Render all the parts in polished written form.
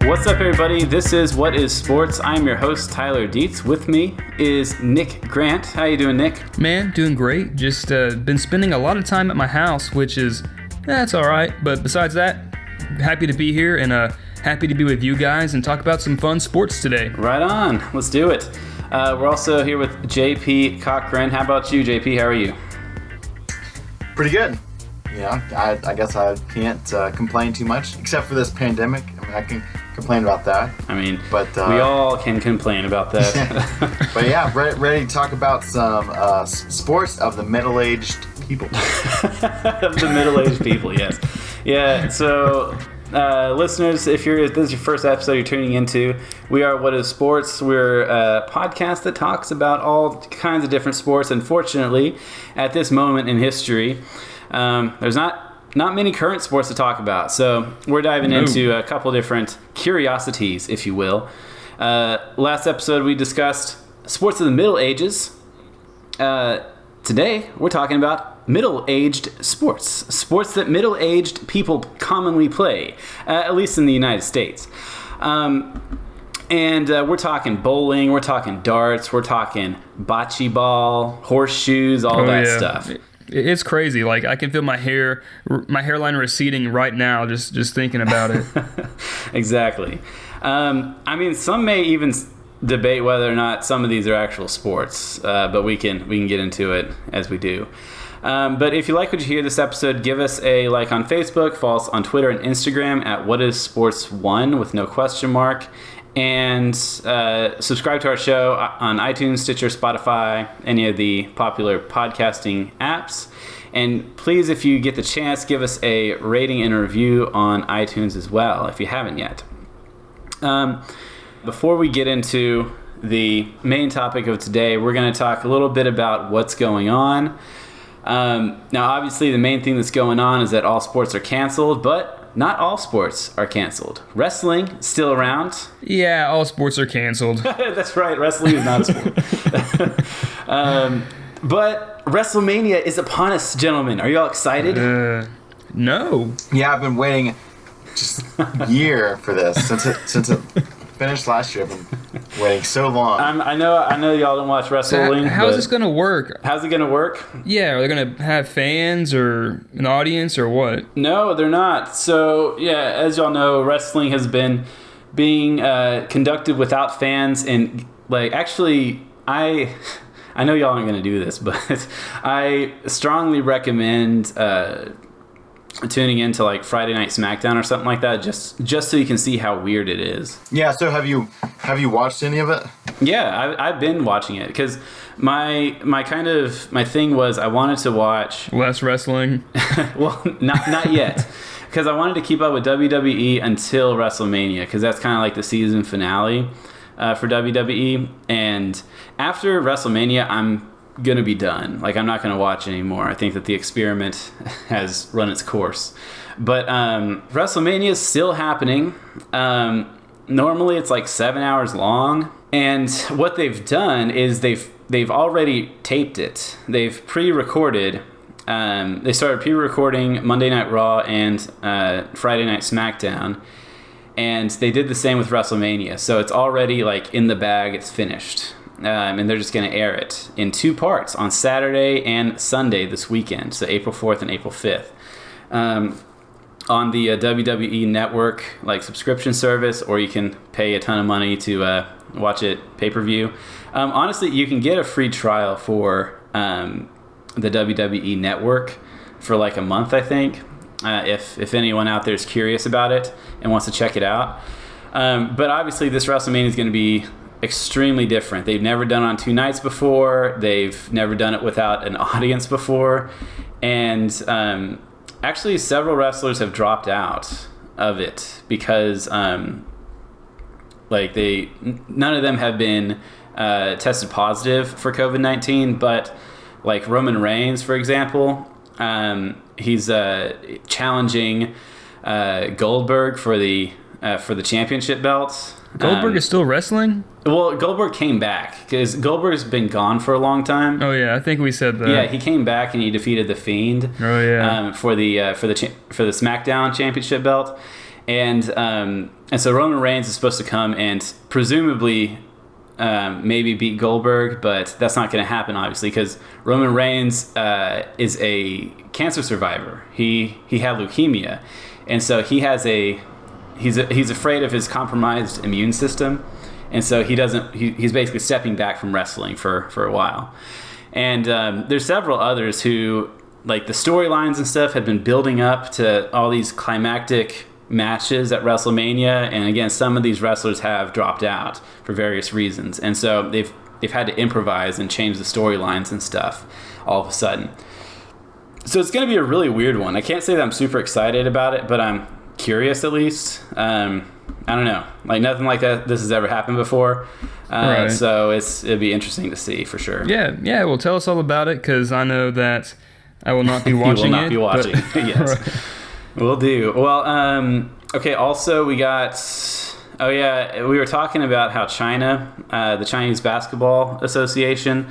What's up, everybody? This is What is Sports. I'm your host, Tyler Dietz. With me is Nick Grant. How you doing, Nick? Man, doing great. Just been spending a lot of time at my house, which is, that's all right. But besides that, happy to be here and happy to be with you guys and talk about some fun sports today. Right on. Let's do it. We're also here with JP Cochran. How about you, JP? How are you? Pretty good. Yeah, I guess I can't complain too much, except for this pandemic. I mean, I can complain about that. But we all can complain about that. But yeah, ready to talk about some sports of the middle-aged people. Of the middle-aged people, yes. Yeah, so listeners, if this is your first episode you're tuning into, we are What is Sports. We're a podcast that talks about all kinds of different sports. Unfortunately, at this moment in history, there's not many current sports to talk about, so we're diving into a couple different curiosities, if you will. Last episode we discussed sports of the Middle Ages. Today we're talking about middle-aged sports that middle-aged people commonly play, at least in the United States. And we're talking bowling, we're talking darts, we're talking bocce ball, horseshoes, all that stuff. It's crazy. Like, I can feel my hairline receding right now just thinking about it. Exactly. Some may even debate whether or not some of these are actual sports, but we can get into it as we do. But if you like what you hear this episode, give us a like on Facebook, follow us on Twitter and Instagram at WhatIsSports1 with no question mark, and subscribe to our show on iTunes, Stitcher, Spotify, any of the popular podcasting apps. And please, if you get the chance, give us a rating and a review on iTunes as well, if you haven't yet. Before we get into the main topic of today, we're going to talk a little bit about what's going on. Now, obviously, the main thing that's going on is that all sports are canceled, but not all sports are canceled. Wrestling still around. Yeah, all sports are canceled. That's right. Wrestling is not a sport. But Wrestlemania is upon us, gentlemen. Are you all excited? No. Yeah, I've been waiting just a year for this since it finished last year. I've been waiting so long. I know y'all don't watch wrestling. So how's this going to work? How's it going to work? Yeah, are they going to have fans or an audience or what? No, they're not. So, yeah, as y'all know, wrestling has been being conducted without fans. And, actually, I know y'all aren't going to do this, but I strongly recommend tuning into Friday Night SmackDown or something like that, just so you can see how weird it is. Yeah. So have you watched any of it? Yeah, I've been watching it because my thing was I wanted to watch less wrestling. Well, not yet, because I wanted to keep up with WWE until WrestleMania, because that's kind of like the season finale for WWE. And after WrestleMania, I'm gonna be done. I'm not gonna watch anymore. I think that the experiment has run its course. But WrestleMania is still happening. Normally it's 7 hours long, and what they've done is they've already taped it. They've pre-recorded. They started pre-recording Monday Night Raw and Friday Night SmackDown, and they did the same with WrestleMania. So it's already in the bag. It's finished. And they're just going to air it in 2 parts on Saturday and Sunday this weekend, so April 4th and April 5th. On the WWE Network subscription service, or you can pay a ton of money to watch it pay-per-view. Honestly, you can get a free trial for the WWE Network for a month, I think, if anyone out there is curious about it and wants to check it out. But obviously, this WrestleMania is going to be extremely different. They've never done it on 2 nights before. They've never done it without an audience before. And actually, several wrestlers have dropped out of it because none of them have been tested positive for COVID-19. But Roman Reigns, for example, he's challenging Goldberg for the championship belt. Goldberg is still wrestling? Well, Goldberg came back because Goldberg's been gone for a long time. Oh yeah, I think we said that. Yeah, he came back and he defeated The Fiend. Oh yeah. For the SmackDown championship belt, And so Roman Reigns is supposed to come and presumably maybe beat Goldberg, but that's not going to happen, obviously, because Roman Reigns is a cancer survivor. He had leukemia, and so he's afraid of his compromised immune system, and so he's basically stepping back from wrestling for a while. And there's several others who, like, the storylines and stuff had been building up to all these climactic matches at WrestleMania, and again, some of these wrestlers have dropped out for various reasons, and so they've had to improvise and change the storylines and stuff all of a sudden. So it's going to be a really weird one. I can't say that I'm super excited about it, but I'm curious at least. I don't know, like nothing like that this has ever happened before, right. So it'd be interesting to see for sure. Yeah. Well, tell us all about it, because I know that I will not be watching. You will not be watching. Yes. Right. Will do. Well, okay, also we got... Oh, yeah, we were talking about how China, the Chinese Basketball Association,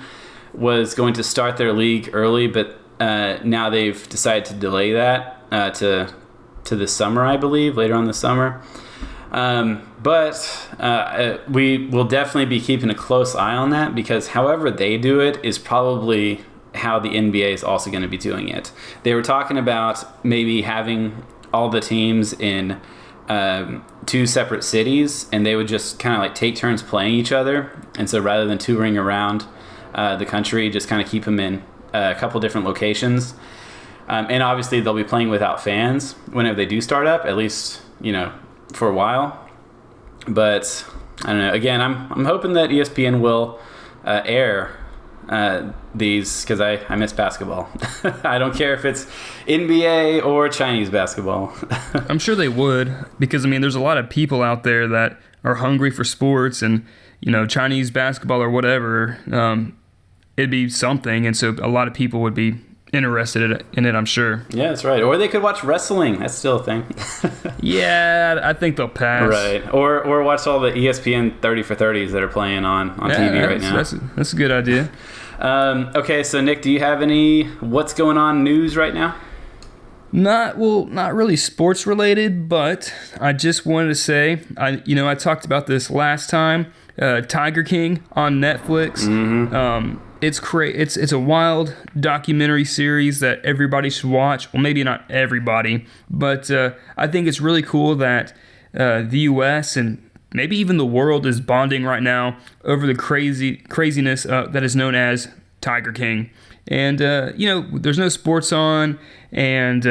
was going to start their league early, but now they've decided to delay that to this summer, I believe, later on this summer. But we will definitely be keeping a close eye on that, because however they do it is probably how the NBA is also going to be doing it. They were talking about maybe having all the teams in 2 separate cities, and they would just kind of like take turns playing each other. And so rather than touring around the country, just kind of keep them in a couple different locations. And obviously they'll be playing without fans whenever they do start up, at least, for a while. But I don't know. Again, I'm hoping that ESPN will air these, because I miss basketball. I don't care if it's NBA or Chinese basketball. I'm sure they would, because there's a lot of people out there that are hungry for sports, and Chinese basketball or whatever, it'd be something, and so a lot of people would be interested in it, I'm sure. Yeah, that's right. Or they could watch wrestling. That's still a thing. Yeah, I think they'll pass. Right. Or watch all the ESPN 30 for 30s that are playing on TV right now. That's a good idea. Okay, so Nick, do you have any what's going on news right now? Not really sports related, but I just wanted to say, I talked about this last time, Tiger King on Netflix. Mm-hmm. It's a wild documentary series that everybody should watch. Well, maybe not everybody, but I think it's really cool that the U.S. and maybe even the world is bonding right now over the craziness that is known as Tiger King. And, there's no sports on, and,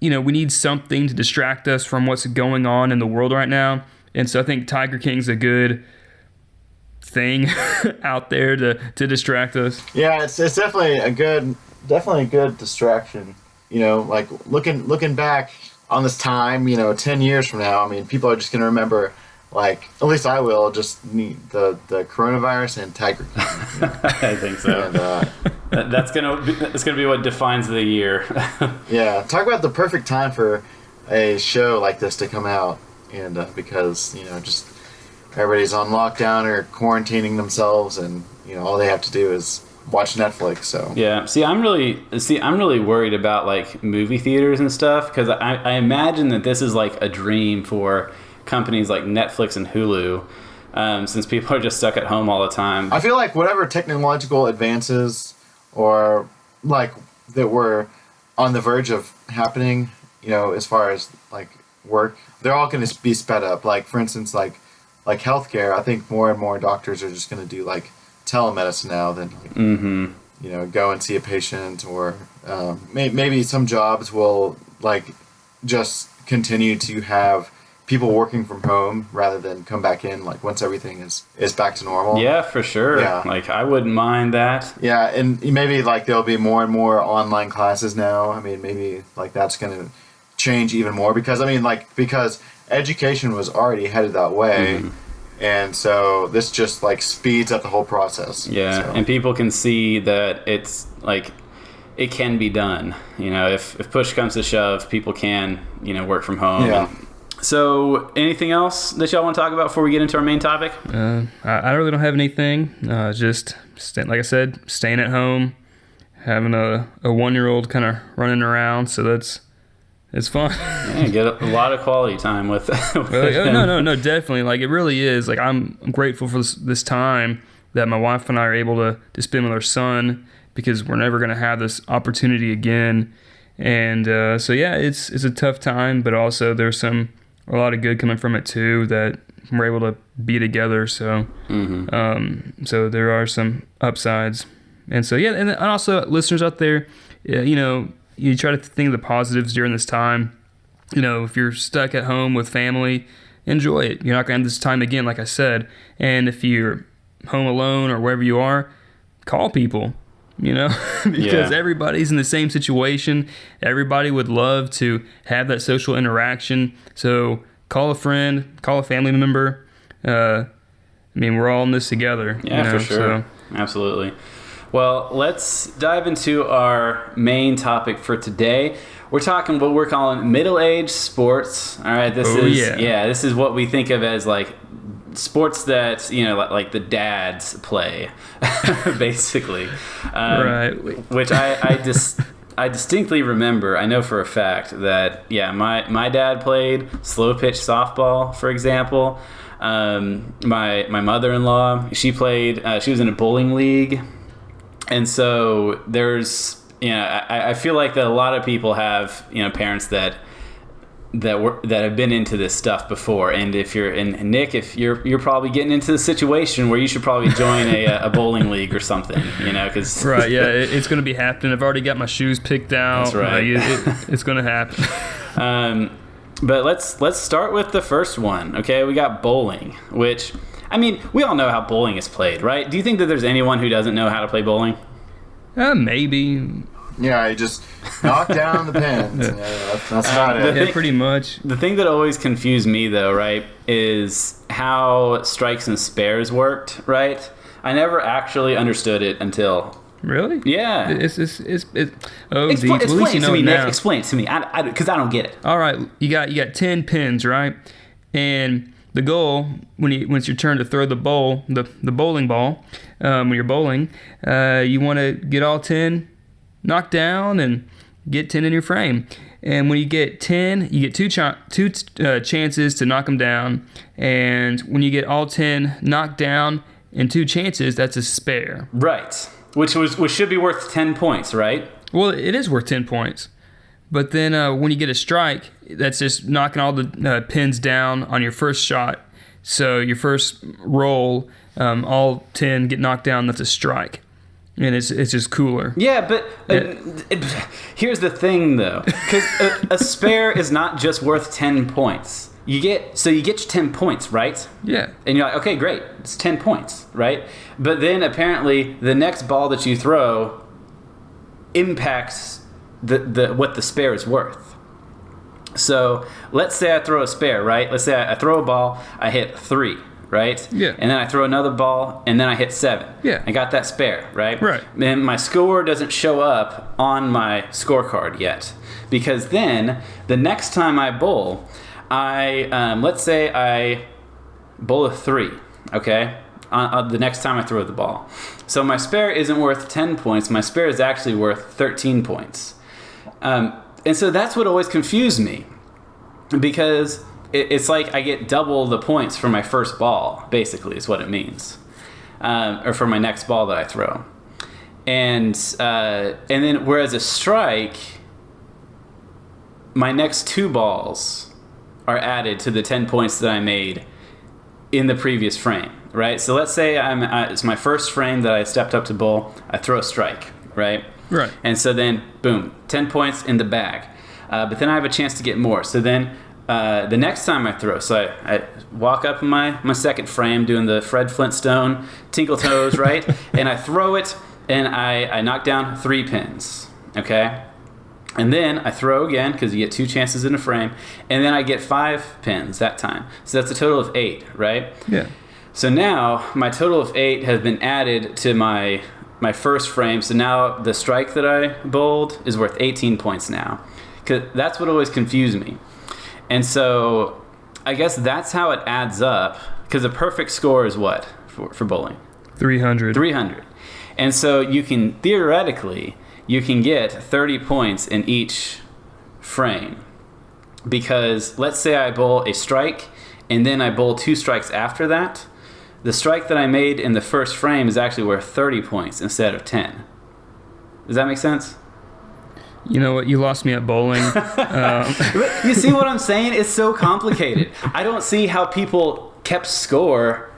we need something to distract us from what's going on in the world right now. And so I think Tiger King's a good thing out there to distract us. Yeah, it's definitely a good distraction. Like looking back on this time, 10 years from now, people are just going to remember, like, at least I will, just need the coronavirus and Tiger King. I think so. And, that's gonna be what defines the year. Yeah, talk about the perfect time for a show like this to come out, and because just everybody's on lockdown or quarantining themselves, and all they have to do is watch Netflix. So yeah, I'm really worried about like movie theaters and stuff, because I imagine that this is like a dream for companies like Netflix and Hulu, since people are just stuck at home all the time. I feel like whatever technological advances or like that were on the verge of happening, as far as like work, they're all going to be sped up. Like, for instance, like healthcare, I think more and more doctors are just going to do like telemedicine now than like, mm-hmm. Go and see a patient, or maybe some jobs will like just continue to have people working from home rather than come back in, like, once everything is back to normal. Yeah, for sure. Yeah. Like, I wouldn't mind that. Yeah, and maybe, like, there'll be more and more online classes now. Maybe, like, that's going to change even more because education was already headed that way. Mm-hmm. And so this just, like, speeds up the whole process. Yeah, so. And people can see that it's, like, it can be done. If push comes to shove, people can, work from home. Yeah. So, anything else that y'all want to talk about before we get into our main topic? I really don't have anything. Just, like I said, staying at home, having a 1-year-old kind of running around. So It's fun. Yeah, get a lot of quality time with him. No, definitely. Like, it really is. Like, I'm grateful for this time that my wife and I are able to spend with our son, because we're never going to have this opportunity again. And so, yeah, it's a tough time, but also there's a lot of good coming from it too, that we're able to be together. So, so there are some upsides. And so, yeah, and also listeners out there, you try to think of the positives during this time. If you're stuck at home with family, enjoy it. You're not going to have this time again, like I said. And if you're home alone or wherever you are, call people, because everybody's in the same situation. Everybody would love to have that social interaction. So call a friend, call a family member. We're all in this together. Yeah, for sure. So. Absolutely. Well, let's dive into our main topic for today. We're talking what we're calling middle-aged sports. All right, this is what we think of as like sports that like the dads play, basically. Right. Which I distinctly remember. I know for a fact that my dad played slow-pitch softball, for example. My mother-in-law, she played. She was in a bowling league. And so there's, I feel like that a lot of people have, parents that have been into this stuff before. And if you're probably getting into the situation where you should probably join a bowling league or something, because right, yeah, it's going to be happening. I've already got my shoes picked out. That's right. It's going to happen. But let's start with the first one. Okay, we got bowling, which. We all know how bowling is played, right? Do you think that there's anyone who doesn't know how to play bowling? Maybe. Yeah, you just knock down the pins. That's about it. Yeah, pretty much. The thing that always confused me, though, right, is how strikes and spares worked, right? I never actually understood it until... Really? Yeah. Explain it to me, Nick. Explain it to me, because I don't get it. All right, you got 10 pins, right? And... the goal, when it's your turn to throw the bowling ball, when you're bowling, you want to get all 10 knocked down and get 10 in your frame. And when you get 10, you get two chances to knock them down. And when you get all 10 knocked down in 2 chances, that's a spare. Right. Which should be worth 10 points, right? Well, it is worth 10 points. But then when you get a strike, that's just knocking all the pins down on your first shot. So your first roll, all 10 get knocked down. That's a strike. And it's just cooler. Yeah, but here's the thing, though. Because a spare is not just worth 10 points. You get your 10 points, right? Yeah. And you're like, okay, great. It's 10 points, right? But then apparently the next ball that you throw impacts what the spare is worth. So let's say I throw a spare, right? Let's say I throw a ball, I hit 3, right? Yeah. And then I throw another ball, and then I hit 7. Yeah. I got that spare, right? Right. And my score doesn't show up on my scorecard yet, because then the next time I bowl, let's say I bowl a 3, okay? The next time I throw the ball. So my spare isn't worth 10 points. My spare is actually worth 13 points. And so that's what always confused me, because it's like I get double the points for my first ball, basically, is what it means, or for my next ball that I throw. And then whereas a strike, my next 2 balls are added to the 10 points that I made in the previous frame, right? So let's say it's my first frame that I stepped up to bowl. I throw a strike, right? Right. And so then, boom, 10 points in the bag. But then I have a chance to get more. So then the next time I throw, so I walk up in my second frame doing the Fred Flintstone tinkle toes, right? And I throw it, and I knock down 3 pins, okay? And then I throw again, because you get 2 chances in a frame, and then I get 5 pins that time. So that's a total of 8, right? Yeah. So now my total of 8 has been added to my first frame. So now the strike that I bowled is worth 18 points now. Because that's what always confused me. And so I guess that's how it adds up. Because a perfect score is what for bowling? 300. 300. And so you can, theoretically, you can get 30 points in each frame. because let's say I bowl a strike and then I bowl 2 strikes after that. The strike that I made in the first frame is actually worth 30 points instead of 10. Does that make sense? You know what? You lost me at bowling. You see what I'm saying? It's so complicated. I don't see how people kept score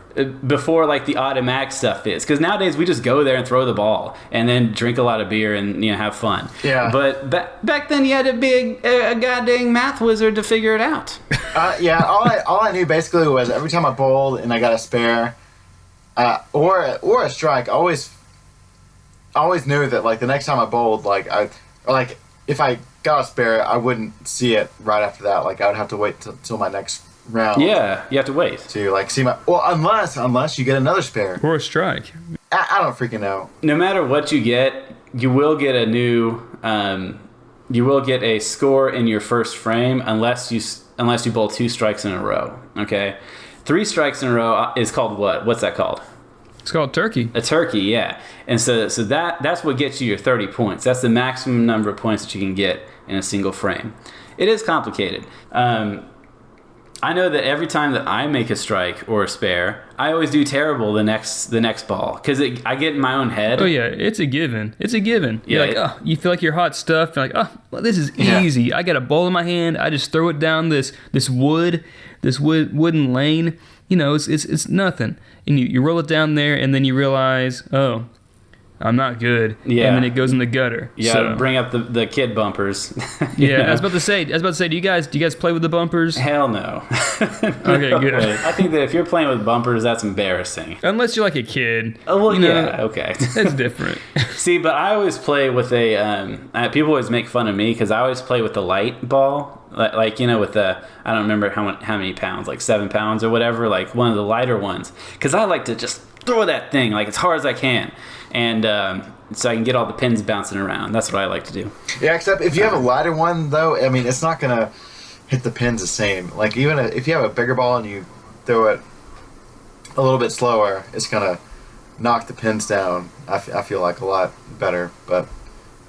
before like the automatic stuff is, because nowadays we just go there and throw the ball and then drink a lot of beer and have fun. Yeah. But back then you had to be a goddamn math wizard to figure it out. Yeah. All I knew basically was every time I bowled and I got a spare, or a strike, I always knew that like the next time I bowled, if I got a spare, I wouldn't see it right after that. Like I would have to wait till my next round. Yeah, you have to wait to like see unless you get another spare or a strike. I don't freaking know. No matter what you get, you will get a new you will get a score in your first frame unless you bowl 2 strikes in a row. Okay, 3 strikes in a row is called what? What's that called? It's called turkey. A turkey, yeah. And so that's what gets you your 30 points. That's the maximum number of points that you can get in a single frame. It is complicated. I know that every time that I make a strike or a spare, I always do terrible the next ball because I get in my own head. Oh yeah, it's a given. It's a given. Yeah, You're like, you feel like you're hot stuff. You're like, well, this is easy. I got a bowl in my hand. I just throw it down this wooden lane. It's nothing. And you roll it down there, and then you realize, oh, I'm not good. Yeah. And then it goes in the gutter. Yeah, so. Bring up the kid bumpers. Yeah, I was about to say, do you guys play with the bumpers? Hell no. Okay, good. I think that if you're playing with bumpers, that's embarrassing. Unless you're like a kid. Oh, well, yeah, okay. That's different. See, but I always play with people always make fun of me because I always play with the light ball. Like with the, I don't remember how many pounds, like 7 pounds or whatever, like one of the lighter ones. Because I like to just throw that thing like as hard as I can. And so I can get all the pins bouncing around. That's what I like to do. Yeah, except if you have a lighter one, though, I mean, it's not going to hit the pins the same. Like, even if you have a bigger ball and you throw it a little bit slower, it's going to knock the pins down, I feel like, a lot better, but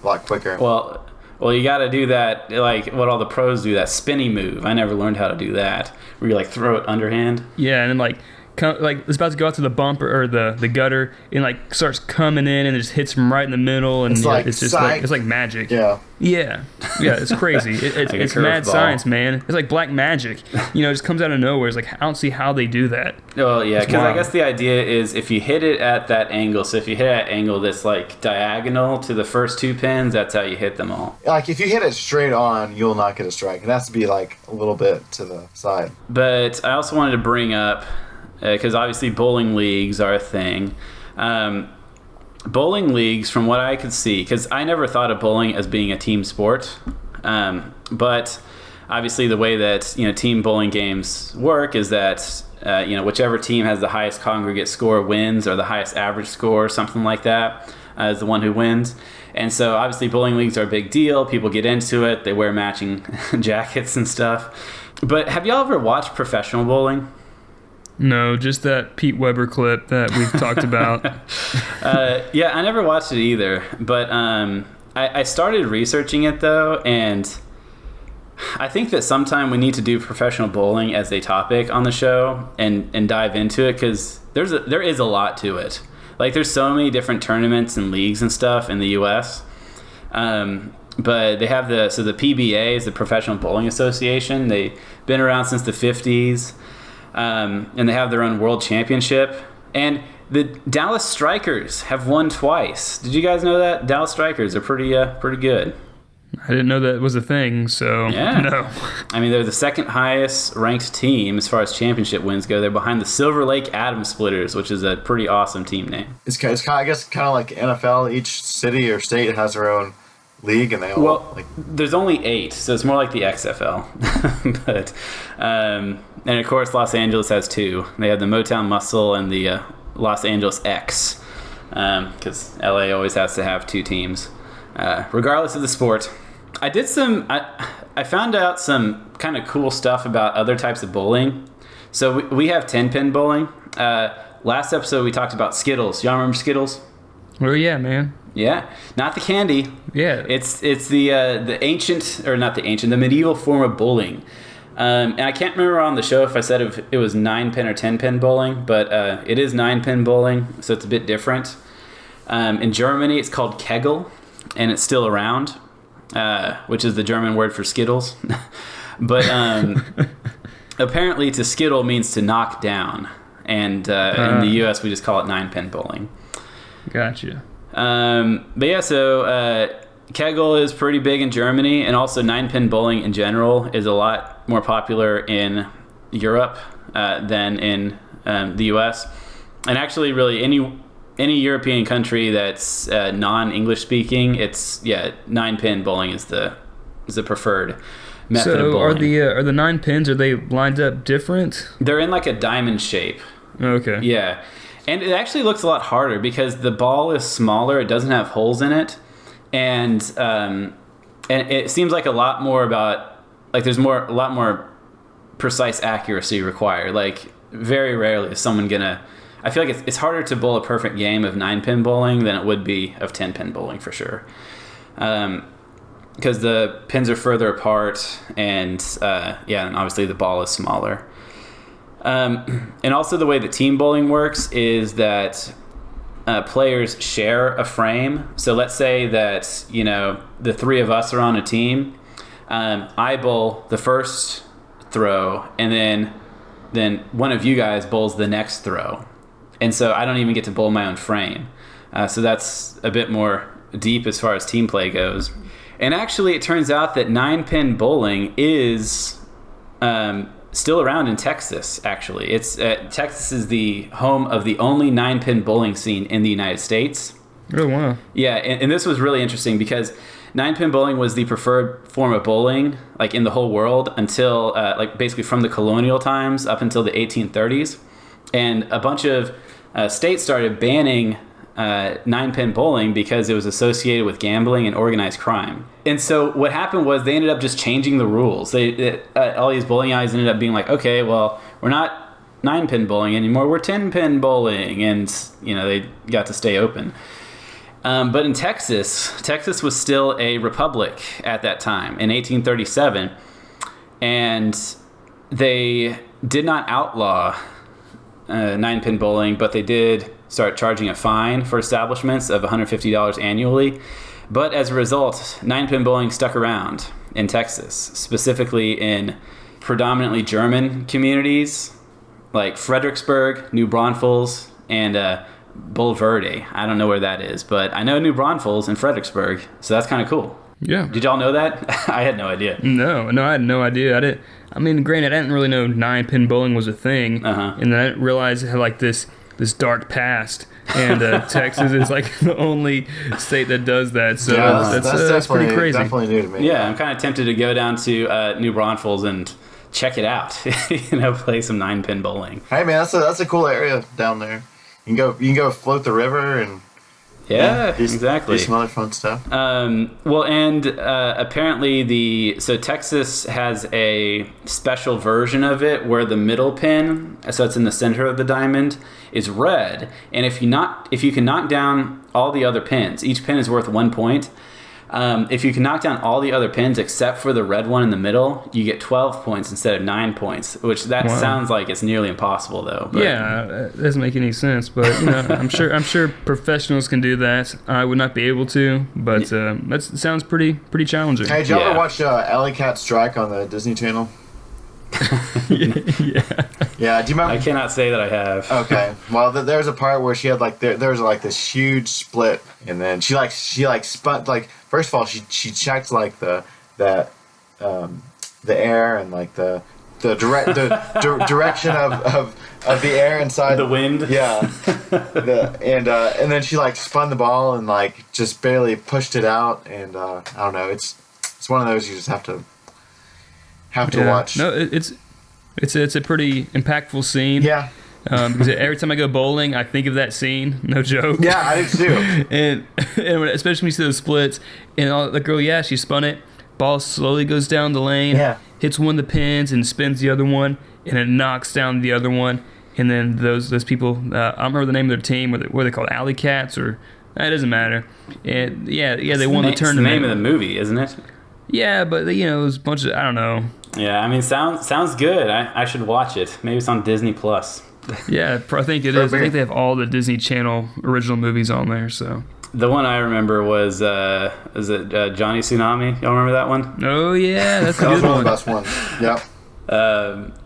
a lot quicker. Well, you got to do that, like what all the pros do, that spinny move. I never learned how to do that, where you like throw it underhand. Yeah, and then it's about to go out to the bumper or the gutter, and like starts coming in and it just hits him right in the middle, and it's just like it's like magic. Yeah, it's crazy. It's mad science, man. It's like black magic. It just comes out of nowhere. It's like, I don't see how they do that. Oh yeah, because I guess the idea is if you hit it at that angle. So if you hit that angle that's like diagonal to the first 2 pins, that's how you hit them all. Like if you hit it straight on, you'll not get a strike. It has to be like a little bit to the side. But I also wanted to bring up, because obviously bowling leagues are a thing. Bowling leagues, from what I could see, because I never thought of bowling as being a team sport, but obviously the way that team bowling games work is that whichever team has the highest congregate score wins, or the highest average score, something like that, is the one who wins. And so obviously bowling leagues are a big deal. People get into it. They wear matching jackets and stuff. But have y'all ever watched professional bowling? No, just that Pete Weber clip that we've talked about. Yeah, I never watched it either. But I started researching it, though, and I think that sometime we need to do professional bowling as a topic on the show and dive into it, because there is a lot to it. Like, there's so many different tournaments and leagues and stuff in the U.S., but they have the PBA is the Professional Bowling Association. They've been around since the 50s. And they have their own world championship. And the Dallas Strikers have won twice. Did you guys know that? Dallas Strikers are pretty good. I didn't know that was a thing, so yeah. No. I mean, they're the second highest ranked team as far as championship wins go. They're behind the Silver Lake Atom Splitters, which is a pretty awesome team name. It's kind of, I guess, kind of like NFL. Each city or state has their own league, and they all there's only 8, so it's more like the XFL. But and of course Los Angeles has 2. They have the Motown Muscle and the Los Angeles X, because LA always has to have 2 teams, regardless of the sport. I found out some kind of cool stuff about other types of bowling. So we have 10-pin bowling. Last episode we talked about Skittles. Y'all remember Skittles? Oh yeah, man. Yeah, not the candy. Yeah. It's the ancient, or not the ancient, the medieval form of bowling. And I can't remember on the show if I said if it was 9-pin or 10-pin bowling, but it is 9-pin bowling, so it's a bit different. In Germany, it's called Kegel, and it's still around, which is the German word for Skittles. But apparently to skittle means to knock down, and in the U.S. we just call it 9-pin bowling. Gotcha. But yeah, so Kegel is pretty big in Germany, and also 9-pin bowling in general is a lot more popular in Europe than in the U.S. And actually, really, any European country that's non-English speaking, it's 9-pin bowling is the preferred method of bowling. So are the 9 pins, are they lined up different? They're in like a diamond shape. Okay. Yeah. And it actually looks a lot harder because the ball is smaller. It doesn't have holes in it. And it seems like a lot more about, like there's a lot more precise accuracy required. Like very rarely is someone gonna, I feel like it's harder to bowl a perfect game of 9-pin bowling than it would be of 10-pin bowling for sure. Because the pins are further apart and and obviously the ball is smaller. And also the way that team bowling works is that players share a frame. So let's say that, the 3 of us are on a team. I bowl the first throw, and then one of you guys bowls the next throw. And so I don't even get to bowl my own frame. So that's a bit more deep as far as team play goes. And actually, it turns out that 9-pin bowling is still around in Texas, actually. Texas is the home of the only 9-pin bowling scene in the United States. Oh, wow. Yeah, and this was really interesting because 9-pin bowling was the preferred form of bowling, like in the whole world, until basically from the colonial times up until the 1830s. And a bunch of states started banning 9-pin bowling because it was associated with gambling and organized crime. And so what happened was they ended up just changing the rules. All these bowling alleys ended up being like, okay, well, we're not 9-pin bowling anymore, we're 10-pin bowling, and they got to stay open. But in Texas was still a republic at that time in 1837, and they did not outlaw 9-pin bowling, but they did start charging a fine for establishments of $150 annually. But as a result, 9-pin bowling stuck around in Texas, specifically in predominantly German communities like Fredericksburg, New Braunfels, and Bulverde. I don't know where that is, but I know New Braunfels and Fredericksburg, so that's kind of cool. Yeah. Did y'all know that? I had no idea. No, I had no idea. Granted, I didn't really know 9-pin bowling was a thing, and then I didn't realize it had like this dark past, and Texas is like the only state that does that. So that's pretty crazy. Definitely new to me. Yeah, I'm kind of tempted to go down to New Braunfels and check it out. Play some 9-pin bowling. Hey man, that's a cool area down there. You can go float the river and do exactly some other fun stuff. Apparently Texas has a special version of it where the middle pin, so it's in the center of the diamond, is red, and if you can knock down all the other pins, each pin is worth 1 point. If you can knock down all the other pins except for the red one in the middle, you get 12 points instead of 9 points, which sounds like it's nearly impossible, though. But. Yeah, it doesn't make any sense, but I'm sure professionals can do that. I would not be able to, but that sounds pretty challenging. Hey, did you ever watch Alley Cat Strike on the Disney Channel? Yeah. Do you remember? I cannot say that I have. Okay. Well, there was a part where she had there was like this huge split, and then she spun first of all she checked like the air and like the direction of the air inside the wind. Yeah. And then she spun the ball and just barely pushed it out, and I don't know. It's one of those you just have to watch. No, it's a pretty impactful scene. Yeah. Because every time I go bowling, I think of that scene. No joke. Yeah, I do too. and especially when you see those splits, and the girl, she spun it. Ball slowly goes down the lane. Yeah. Hits one of the pins and spins the other one, and it knocks down the other one. And then those people, I don't remember the name of their team. What are they called? Alley Cats or That doesn't matter. And yeah, they won the It's the tournament. name of the movie, isn't it? Yeah, but it was a bunch of, I don't know. Yeah, I mean, sounds good. I should watch it. Maybe it's on Disney Plus. Yeah, I think it is. I think they have all the Disney Channel original movies on there. So The one I remember was Johnny Tsunami? Y'all remember that one? oh yeah, that's a That was good one of the one. best ones. Yep.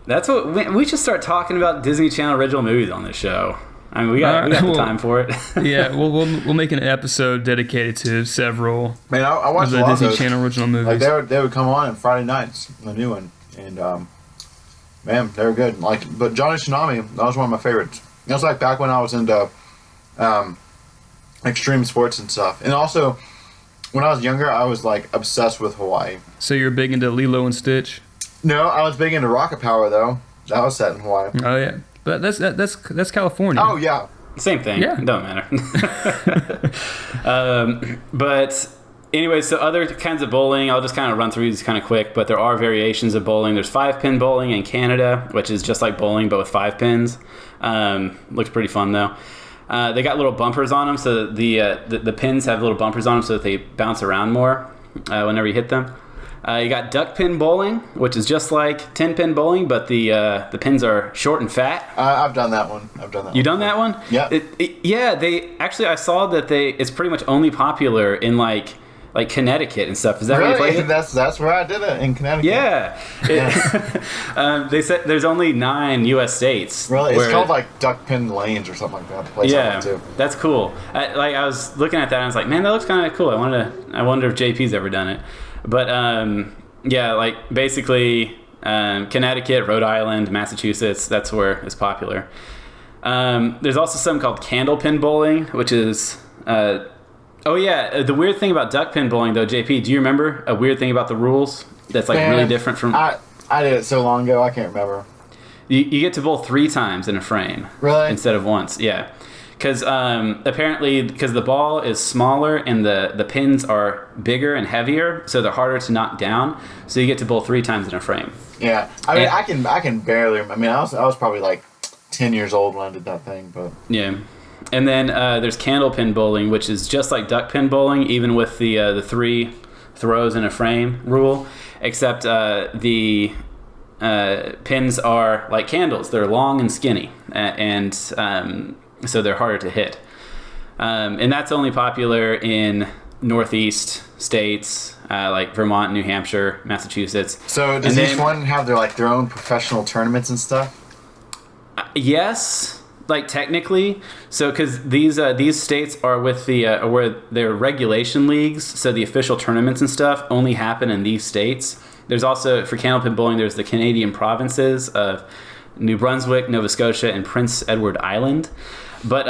That's what we should start talking about Disney Channel original movies on this show. I mean, we got the time for it. Yeah, we'll make an episode dedicated to several Man, I watched of a the lot of Disney those. Channel original movies. Like they would come on Friday nights, the new one, and man, they were good. But Johnny Tsunami, that was one of my favorites. It was like back when I was into extreme sports and stuff, and also when I was younger, I was like obsessed with Hawaii. So you're big into Lilo and Stitch? No, I was big into Rocket Power though. That was set in Hawaii. Oh yeah, but that's California. Oh yeah. Same thing. Yeah. It don't matter. But anyway, so other kinds of bowling, I'll just kind of run through these kind of quick, but there are variations of bowling. There's 5-pin bowling in Canada, which is just like bowling, but with 5 pins. Looks pretty fun, though. They got little bumpers on them, so the pins have little bumpers on them so that they bounce around more whenever you hit them. You got duck pin bowling, which is just like 10-pin bowling, but the pins are short and fat. I've done that one. You done that one? Yeah. Yeah, they actually, I saw that it's pretty much only popular in like Connecticut and stuff. Is that where you played Really? it? That's where I did it, in Connecticut. Yeah. They said there's only 9 U.S. states. Really? It's where- called like Duck Pin Lanes or something like that. The place I Yeah, went to. that's cool. I was looking at that and I was like, man, that looks kind of cool. I wonder if JP's ever done it. But yeah, like basically Connecticut, Rhode Island, Massachusetts, that's where it's popular. There's also something called candle pin bowling, which is oh yeah, the weird thing about duck pin bowling though, JP, do you remember a weird thing about the rules that's like really different from? I did it so long ago, I can't remember. You get to bowl 3 times in a frame. Really? Instead of once, yeah. Because apparently, because the ball is smaller and the pins are bigger and heavier, so they're harder to knock down. So you get to bowl 3 times in a frame. Yeah, I mean, I can barely. I mean, I was probably like 10 years old when I did that thing, but Yeah. And then there's candle pin bowling, which is just like duck pin bowling, even with the 3 throws in a frame rule, except the pins are like candles. They're long and skinny, and so they're harder to hit. And that's only popular in Northeast states like Vermont, New Hampshire, Massachusetts. So does each one have their own professional tournaments and stuff? Yes, like technically. So because these states are with the where they're regulation leagues, so the official tournaments and stuff only happen in these states. There's also, for candlepin bowling, there's the Canadian provinces of New Brunswick, Nova Scotia, and Prince Edward Island. But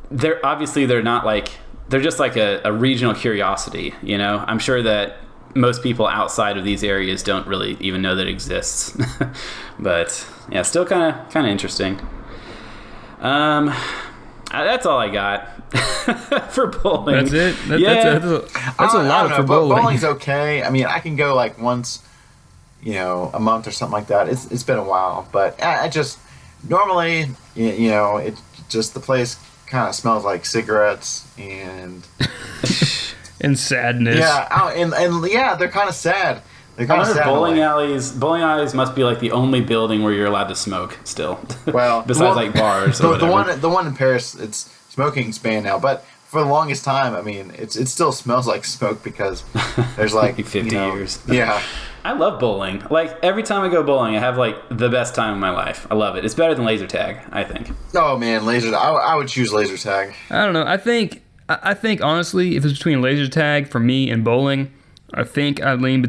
they're not like, they're just like a regional curiosity, you know? I'm sure that most people outside of these areas don't really even know that it exists. But yeah, still kind of interesting. That's all I got for bowling. That's it. Yeah. That's a lot for bowling. Bowling's okay. I mean, I can go like once, a month or something like that. It's been a while, but I just normally, it just, the place kind of smells like cigarettes and and sadness. Yeah, and yeah, they're kind of sad. They're kind of sad. Bowling alleys must be like the only building where you're allowed to smoke still. Well, besides like bars or whatever. The one in Paris, it's smoking's banned now, but for the longest time, I mean, it still smells like smoke because there's like 50 years. Yeah. I love bowling. Like every time I go bowling, I have like the best time of my life. I love it. It's better than laser tag, I think. Oh man, laser! I would choose laser tag. I don't know. I think honestly, if it's between laser tag for me and bowling, I think I'd lean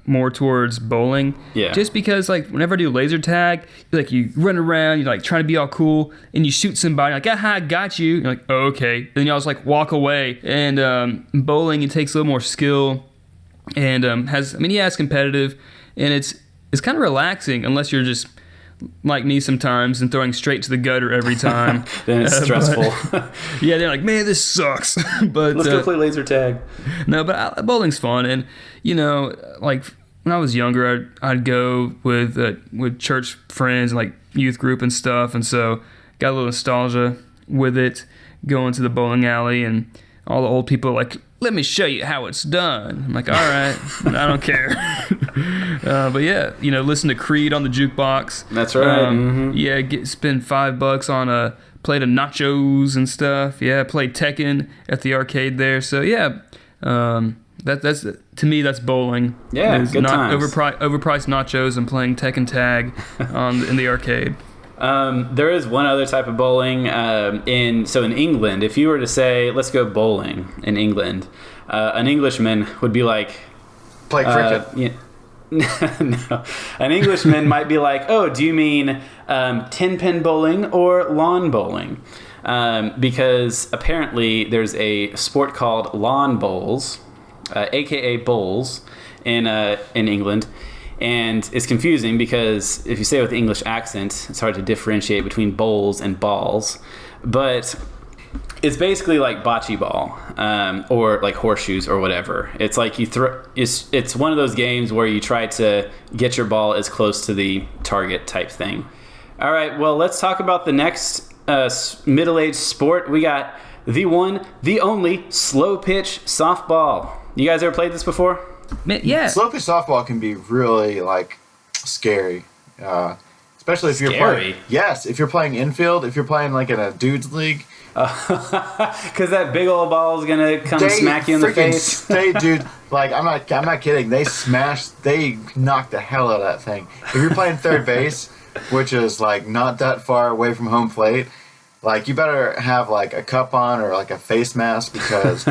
more towards bowling. Yeah. Just because, like, whenever I do laser tag, like, you run around, you're, like, trying to be all cool, and you shoot somebody, like, aha, I got you. You're like, oh, okay. Then you all just, like, walk away. And bowling, it takes a little more skill, and it's competitive, and it's kind of relaxing, unless you're just like me sometimes and throwing straight to the gutter every time. Then it's stressful. Yeah, they're like, man, this sucks. But let's go play laser tag. No, but bowling's fun, and like when I was younger, I'd go with church friends and like youth group and stuff, and so got a little nostalgia with it. going to the bowling alley, and all the old people are like, let me show you how it's done. I'm like, all right, I don't care. But yeah, listen to Creed on the jukebox. That's right. Yeah, spend $5 on a plate of nachos and stuff. Yeah, played Tekken at the arcade there. So yeah, that's to me, that's bowling. Yeah, good not times. Overpriced nachos and playing Tekken Tag in the arcade. There is one other type of bowling in England. If you were to say, let's go bowling in England, an Englishman would be like, Play cricket. No, an Englishman might be like, oh, do you mean 10-pin bowling or lawn bowling? Because apparently there's a sport called lawn bowls, aka bowls, in England. And it's confusing because if you say it with the English accent, it's hard to differentiate between bowls and balls. But it's basically like bocce ball, or like horseshoes or whatever. It's like you throw. It's one of those games where you try to get your ball as close to the target type thing. All right, well, let's talk about the next middle-aged sport. We got the one, the only Slowpitch softball. You guys ever played this before? Yeah. Slowpitch softball can be really scary, especially if you're playing. Yes, if you're playing infield, if you're playing in a dudes league. Because that big old ball is gonna come smack you in the face. Dude, I'm not kidding. They knock the hell out of that thing. If you're playing third base, which is not that far away from home plate, you better have a cup on or a face mask because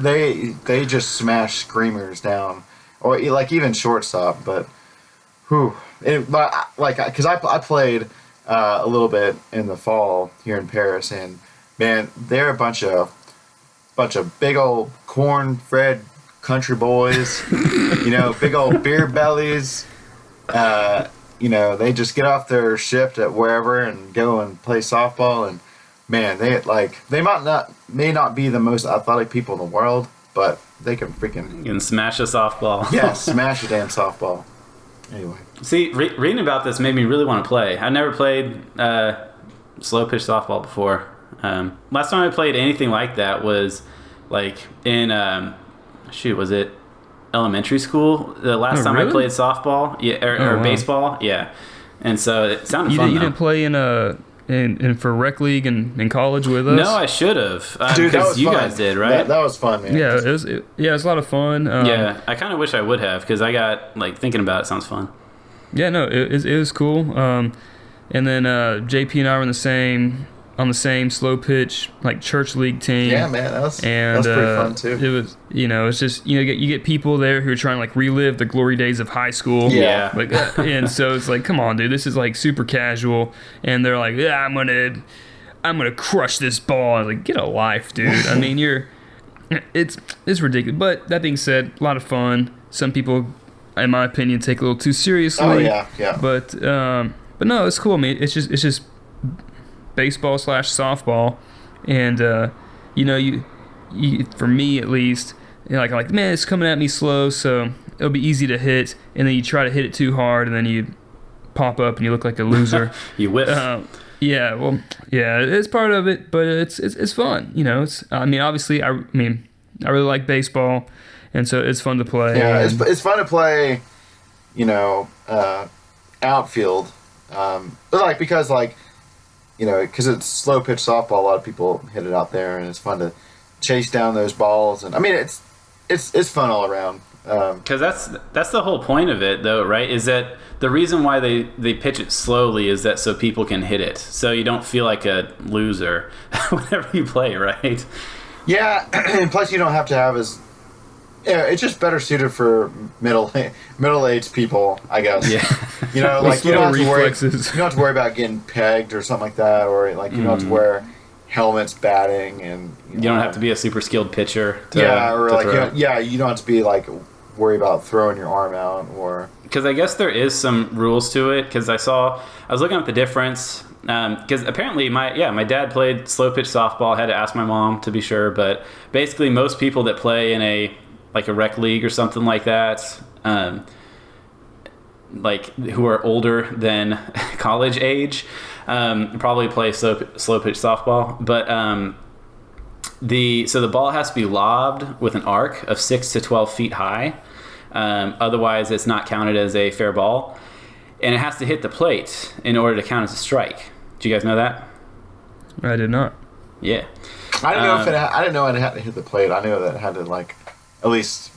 they just smash screamers down, or even shortstop. But because I played a little bit in the fall here in Paris, and man, they're a bunch of big old corn-fed country boys, big old beer bellies. They just get off their shift at wherever and go and play softball, and man, they may not be the most athletic people in the world, but they can freaking... You can smash a softball. Yeah, smash a damn softball. Anyway. See, reading about this made me really want to play. I never played slow pitch softball before. Last time I played anything like that was in was it elementary school? The last time I played softball, or baseball, yeah. And so it sounded fun. You didn't play in for rec league in college with us? No, I should have. Dude, that was you fun. Guys did, right? That was fun, man. Yeah, it was a lot of fun. Yeah, I kind of wish I would have because I got thinking about it sounds fun. Yeah, no, it was cool. And then JP and I were on the same slow pitch church league team. Yeah, man, that was pretty fun too. It was, it's just you get people there who are trying to relive the glory days of high school. Yeah. And so it's come on, dude, this is super casual, and they're like, yeah, I'm gonna crush this ball. I was like, get a life, dude. I mean, it's ridiculous. But that being said, a lot of fun. Some people, in my opinion, take it a little too seriously. Oh yeah. But no, it's cool. I mean, it's just baseball / softball, and you for me at least, I'm like, man, it's coming at me slow, so it'll be easy to hit, and then you try to hit it too hard, and then you pop up and you look like a loser. You whiff. Yeah, well, yeah, it's part of it, but it's fun. Obviously, I really like baseball, and so it's fun to play. Yeah, it's fun to play. Outfield, but because because it's slow pitch softball, a lot of people hit it out there, and it's fun to chase down those balls. And I mean, it's fun all around. Because that's the whole point of it, though, right? Is that the reason why they pitch it slowly is that so people can hit it, so you don't feel like a loser whenever you play, right? Yeah, and plus you don't have to have it's just better suited for middle-aged people, I guess. Yeah. You don't have to worry about getting pegged or something like that, or you don't have to wear helmets batting, and you don't have to be a super skilled pitcher. You don't have to be worry about throwing your arm out, or because I guess there is some rules to it. Because I was looking at the difference. Because apparently my dad played slow pitch softball. I had to ask my mom to be sure, but basically most people that play in a rec league or something like that, who are older than college age, probably play slow pitch softball. But the ball has to be lobbed with an arc of 6 to 12 feet high. Otherwise, it's not counted as a fair ball. And it has to hit the plate in order to count as a strike. Do you guys know that? I did not. Yeah. I didn't know I didn't know it had to hit the plate. I knew that it had to like at least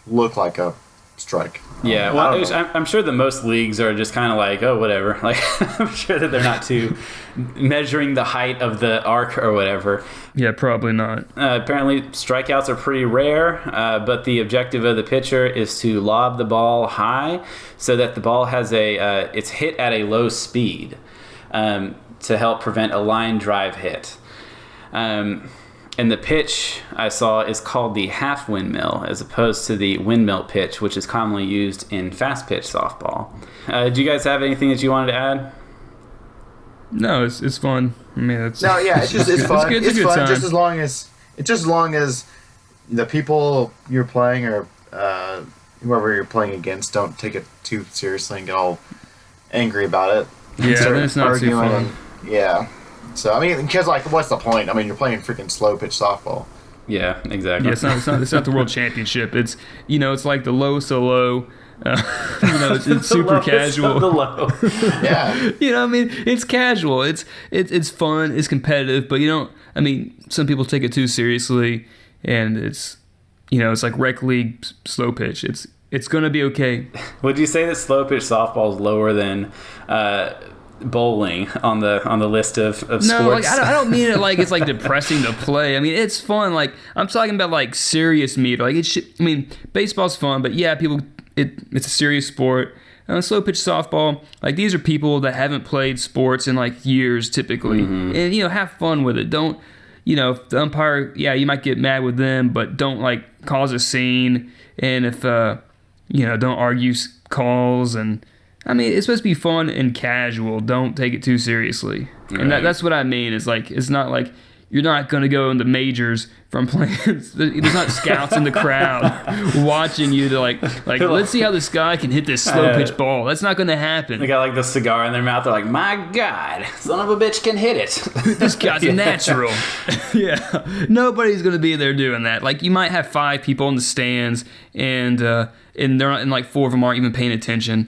look like a strike. Yeah, well, I'm sure that most leagues are just kind of like, oh, whatever. Like, I'm sure that they're not too measuring the height of the arc or whatever. Yeah, probably not. Apparently, strikeouts are pretty rare, but the objective of the pitcher is to lob the ball high so that the ball has it's hit at a low speed to help prevent a line drive hit. And the pitch I saw is called the half windmill as opposed to the windmill pitch, which is commonly used in fast pitch softball. Do you guys have anything that you wanted to add? No, it's fun. I mean, it's fun. It's fun. It's fun time. just as long as the people you're playing or whoever you're playing against don't take it too seriously and get all angry about it. Yeah, then it's not too fun. Yeah. So, I mean, because, like, what's the point? I mean, you're playing freaking slow-pitch softball. Yeah, exactly. Yeah, it's not the world championship. It's, it's like the low so low. It's super casual. The low. Yeah. I mean, it's casual. It's fun. It's competitive. But, some people take it too seriously. And it's, it's like rec league slow pitch. It's going to be okay. Would you say that slow pitch softball is lower than bowling on the list of sports? No, like I don't mean it like it's like depressing to play. I mean, it's fun. Like I'm talking about like serious meter. Like baseball's fun, but yeah, it's a serious sport. Slow pitch softball, like these are people that haven't played sports in like years typically, and have fun with it. Don't if the umpire, you might get mad with them, but don't like cause a scene. And if don't argue calls and. I mean, it's supposed to be fun and casual. Don't take it too seriously. Right. And that's what I mean. Is like it's not like you're not going to go in the majors from playing. There's not scouts in the crowd watching you to like let's see how this guy can hit this slow pitch ball. That's not going to happen. They got like the cigar in their mouth. They're like, my God, son of a bitch can hit it. This guy's natural. Yeah, nobody's going to be there doing that. Like you might have 5 people in the stands and they're not, and like 4 of them aren't even paying attention.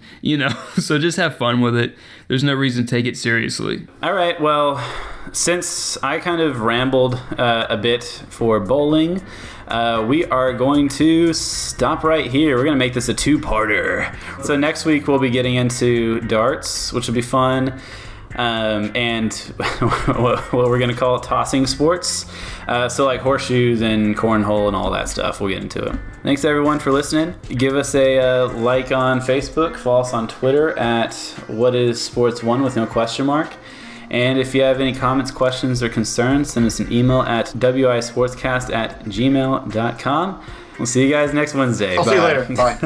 So just have fun with it. There's no reason to take it seriously. All right. Well, since I kind of rambled a bit for bowling, we are going to stop right here. We're going to make this a 2-parter. So next week we'll be getting into darts, which will be fun. And what we're going to call it tossing sports. So like horseshoes and cornhole and all that stuff. We'll get into it. Thanks everyone for listening. Give us a like on Facebook. Follow us on Twitter at whatisports1 with no question mark. And if you have any comments, questions, or concerns, send us an email at wisportscast@gmail.com. We'll see you guys next Wednesday. I'll see you later. Bye.